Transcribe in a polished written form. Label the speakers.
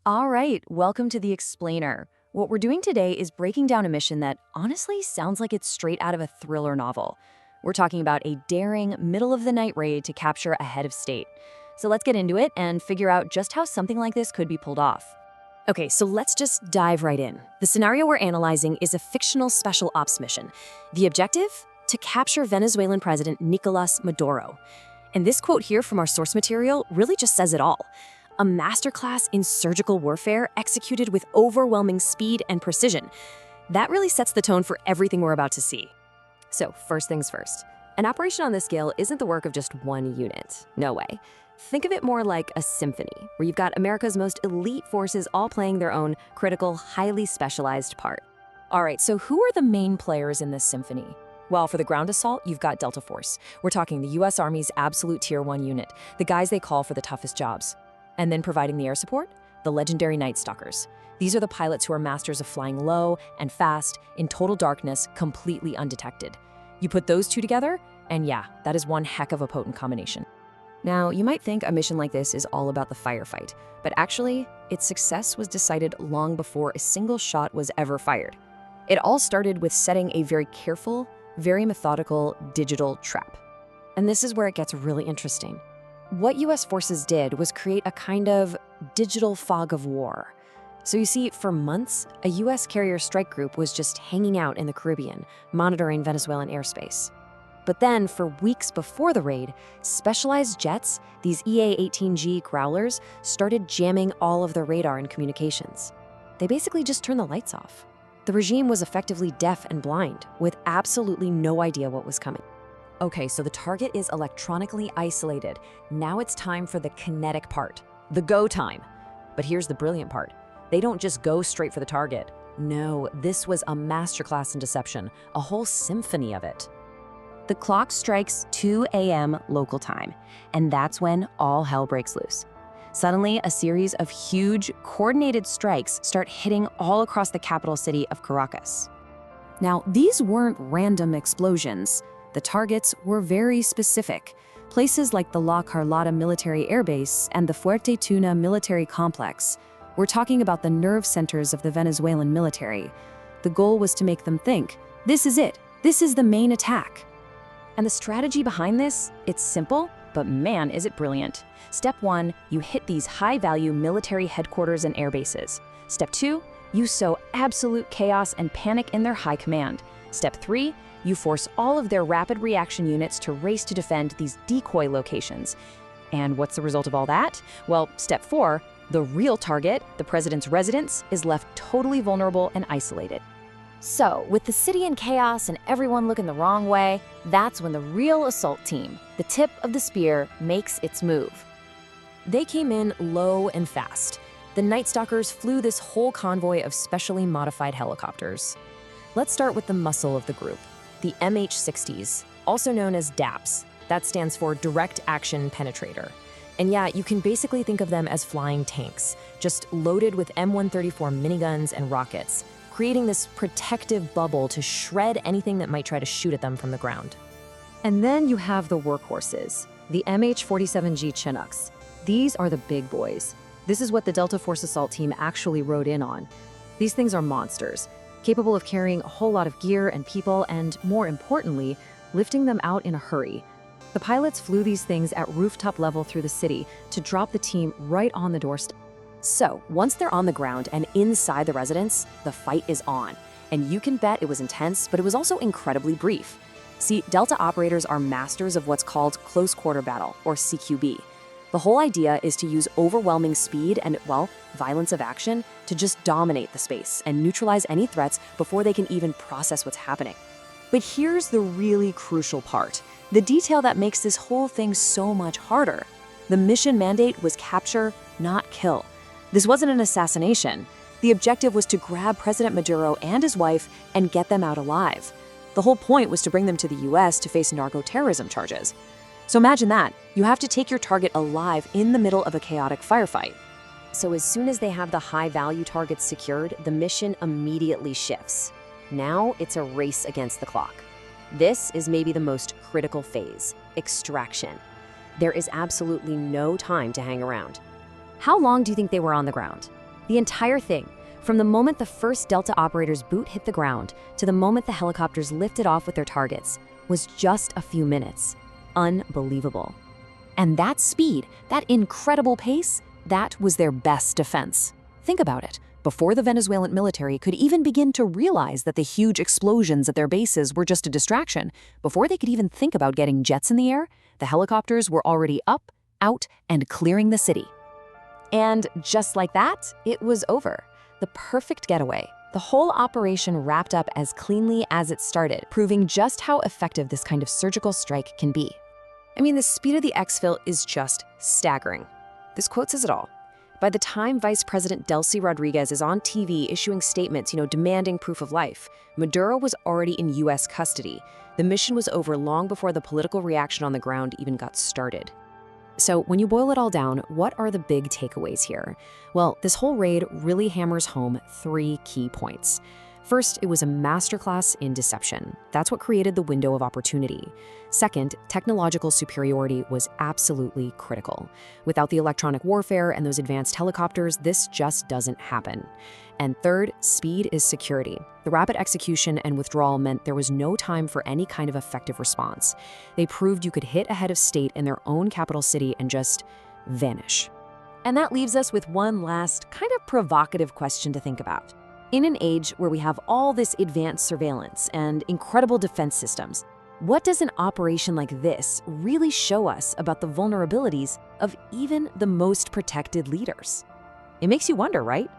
Speaker 1: All right, welcome to the Explainer. What we're doing today is breaking down a mission that honestly sounds like it's straight out of a thriller novel. We're talking about a daring, middle-of-the-night raid to capture a head of state. So let's get into it and figure out just how something like this could be pulled off. Okay, so let's just dive right in. The scenario we're analyzing is a fictional special ops mission. The objective? To capture Venezuelan President Nicolas Maduro. And this quote here from our source material really just says it all. A masterclass in surgical warfare executed with overwhelming speed and precision. That really sets the tone for everything we're about to see. So, first things first. An operation on this scale isn't the work of just one unit. No way. Think of it more like a symphony, where you've got America's most elite forces all playing their own critical, highly specialized part. All right, so who are the main players in this symphony? Well, for the ground assault, you've got Delta Force. We're talking the US Army's absolute Tier 1 unit, the guys they call for the toughest jobs. And then providing the air support, the legendary Night Stalkers. These are the pilots who are masters of flying low and fast, in total darkness, completely undetected. You put those two together, and yeah, that is one heck of a potent combination. Now, you might think a mission like this is all about the firefight, but actually, its success was decided long before a single shot was ever fired. It all started with setting a very careful, very methodical digital trap. And this is where it gets really interesting. What US forces did was create a kind of digital fog of war. So you see, for months, a US carrier strike group was just hanging out in the Caribbean, monitoring Venezuelan airspace. But then, for weeks before the raid, specialized jets, these EA-18G Growlers, started jamming all of their radar and communications. They basically just turned the lights off. The regime was effectively deaf and blind, with absolutely no idea what was coming. Okay, so the target is electronically isolated. Now it's time for the kinetic part, the go time. But here's the brilliant part. They don't just go straight for the target. No, this was a masterclass in deception, a whole symphony of it. The clock strikes 2 a.m. local time, and that's when all hell breaks loose. Suddenly, a series of huge, coordinated strikes start hitting all across the capital city of Caracas. Now, these weren't random explosions. The targets were very specific. Places like the La Carlota military airbase and the Fuerte Tuna military complex. We're talking about the nerve centers of the Venezuelan military. The goal was to make them think, this is it, this is the main attack. And the strategy behind this, it's simple, but man, is it brilliant. Step 1, you hit these high-value military headquarters and air bases. Step 2, you sow absolute chaos and panic in their high command. Step 3, you force all of their rapid reaction units to race to defend these decoy locations. And what's the result of all that? Well, step 4, the real target, the president's residence, is left totally vulnerable and isolated.
Speaker 2: So, with the city in chaos and everyone looking the wrong way, that's when the real assault team, the tip of the spear, makes its move.
Speaker 1: They came in low and fast. The Night Stalkers flew this whole convoy of specially modified helicopters. Let's start with the muscle of the group. The MH-60s, also known as DAPs. That stands for Direct Action Penetrator. And yeah, you can basically think of them as flying tanks, just loaded with M134 miniguns and rockets, creating this protective bubble to shred anything that might try to shoot at them from the ground. And then you have the workhorses, the MH-47G Chinooks. These are the big boys. This is what the Delta Force assault team actually rode in on. These things are monsters, capable of carrying a whole lot of gear and people, and more importantly, lifting them out in a hurry. The pilots flew these things at rooftop level through the city to drop the team right on the doorstep. So, once they're on the ground and inside the residence, the fight is on. And you can bet it was intense, but it was also incredibly brief. See, Delta operators are masters of what's called close quarter battle, or CQB. The whole idea is to use overwhelming speed and, well, violence of action to just dominate the space and neutralize any threats before they can even process what's happening. But here's the really crucial part, the detail that makes this whole thing so much harder. The mission mandate was capture, not kill. This wasn't an assassination. The objective was to grab President Maduro and his wife and get them out alive. The whole point was to bring them to the US to face narco-terrorism charges. So imagine that. You have to take your target alive in the middle of a chaotic firefight. So as soon as they have the high-value targets secured, the mission immediately shifts. Now it's a race against the clock. This is maybe the most critical phase, extraction. There is absolutely no time to hang around. How long do you think they were on the ground?
Speaker 2: The entire thing, from the moment the first Delta operator's boot hit the ground to the moment the helicopters lifted off with their targets, was just a few minutes. Unbelievable. And that speed, that incredible pace, that was their best defense. Think about it. Before the Venezuelan military could even begin to realize that the huge explosions at their bases were just a distraction, before they could even think about getting jets in the air, the helicopters were already up, out, and clearing the city. And just like that, it was over. The perfect getaway. The whole operation wrapped up as cleanly as it started, proving just how effective this kind of surgical strike can be.
Speaker 1: I mean, the speed of the exfil is just staggering. This quote says it all. By the time Vice President Delcy Rodriguez is on TV issuing statements, demanding proof of life, Maduro was already in U.S. custody. The mission was over long before the political reaction on the ground even got started. So when you boil it all down, what are the big takeaways here? Well, this whole raid really hammers home 3 key points. First, it was a masterclass in deception. That's what created the window of opportunity. Second, technological superiority was absolutely critical. Without the electronic warfare and those advanced helicopters, this just doesn't happen. And third, speed is security. The rapid execution and withdrawal meant there was no time for any kind of effective response. They proved you could hit a head of state in their own capital city and just vanish. And that leaves us with one last kind of provocative question to think about. In an age where we have all this advanced surveillance and incredible defense systems, what does an operation like this really show us about the vulnerabilities of even the most protected leaders? It makes you wonder, right?